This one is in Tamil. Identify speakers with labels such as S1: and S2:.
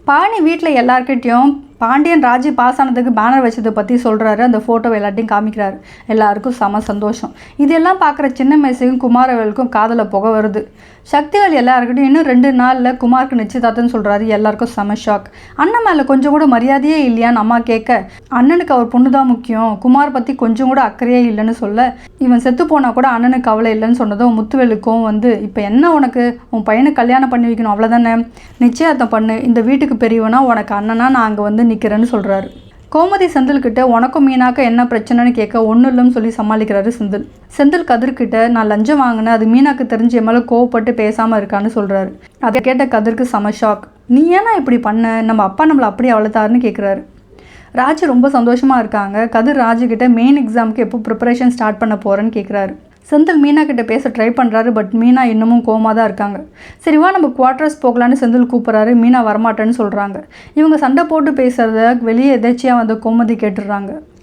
S1: பழனி வீட்டில் எல்லார்கிட்டையும் பாண்டியன் ராஜி பாஸ் ஆனதுக்கு பேனர் வச்சதை பற்றி சொல்கிறாரு. அந்த ஃபோட்டோவை எல்லாத்தையும் காமிக்கிறாரு. எல்லாருக்கும் செம சந்தோஷம். இதெல்லாம் பார்க்குற சின்ன மேசையும் குமாரவேலுக்கும் காதில் புகை வருது. சக்திவேல் எல்லாருக்கிட்டையும் இன்னும் 2 நாளில் குமாருக்கு நிச்சயதார்த்தம்னு சொல்கிறாரு. எல்லாருக்கும் செம ஷாக். அண்ணன் மேலே கொஞ்சம் கூட மரியாதையே இல்லையான்னு அம்மா கேட்க, அண்ணனுக்கு அவர் பொண்ணு தான் முக்கியம், குமார் பற்றி கொஞ்சம் கூட அக்கறையே இல்லைன்னு சொல்ல, இவன் செத்து போனால் கூட அண்ணனுக்கு கவலை இல்லைன்னு சொன்னதும் முத்துவேலுக்கும் வந்து, இப்போ என்ன உனக்கு, உன் பையனுக்கு கல்யாணம் பண்ணி வைக்கணும் அவ்வளோதானே, நிச்சயதார்த்தம் பண்ணு, இந்த வீட்டுக்கு பெரியவனா உனக்கு அண்ணனா நான் அங்கே வந்து நிற்கிறேன்னு சொல்கிறாரு. கோமதி செந்தில்கிட்ட உனக்கும் மீனாக்க என்ன பிரச்சனைன்னு கேட்க ஒன்றும் இல்லைன்னு சொல்லி சமாளிக்கிறாரு செந்தில். செந்தில் கதிர்கிட்ட நான் லஞ்சம் வாங்கினேன், அது மீனாக்கு தெரிஞ்ச மேலே கோவப்பட்டு பேசாமல் இருக்கான்னு சொல்கிறாரு. அதை கேட்ட கதிருக்கு செம ஷாக். நீ ஏன்னா இப்படி பண்ண, நம்ம அப்பா நம்மளை அப்படியே அவ்வளோத்தாருன்னு கேட்குறாரு. ராஜு ரொம்ப சந்தோஷமாக இருக்காங்க. கதிர் ராஜுக்கிட்ட மெயின் எக்ஸாமுக்கு எப்போ ப்ரிப்பரேஷன் ஸ்டார்ட் பண்ண போகிறேன்னு கேட்குறாரு. செந்தில் மீனா கிட்ட பேச ட்ரை பண்ணுறாரு. பட் மீனா இன்னமும் கோமா தான் இருக்காங்க. சரிவா நம்ம குவார்ட்டர்ஸ் போகலான்னு செந்தில் கூப்பிட்றாரு. மீனா வரமாட்டேன்னு சொல்கிறாங்க. இவங்க சண்டை போட்டு பேசுகிறத வெளியே எதேச்சியாக வந்து கோமதி கேட்டுடுறாங்க.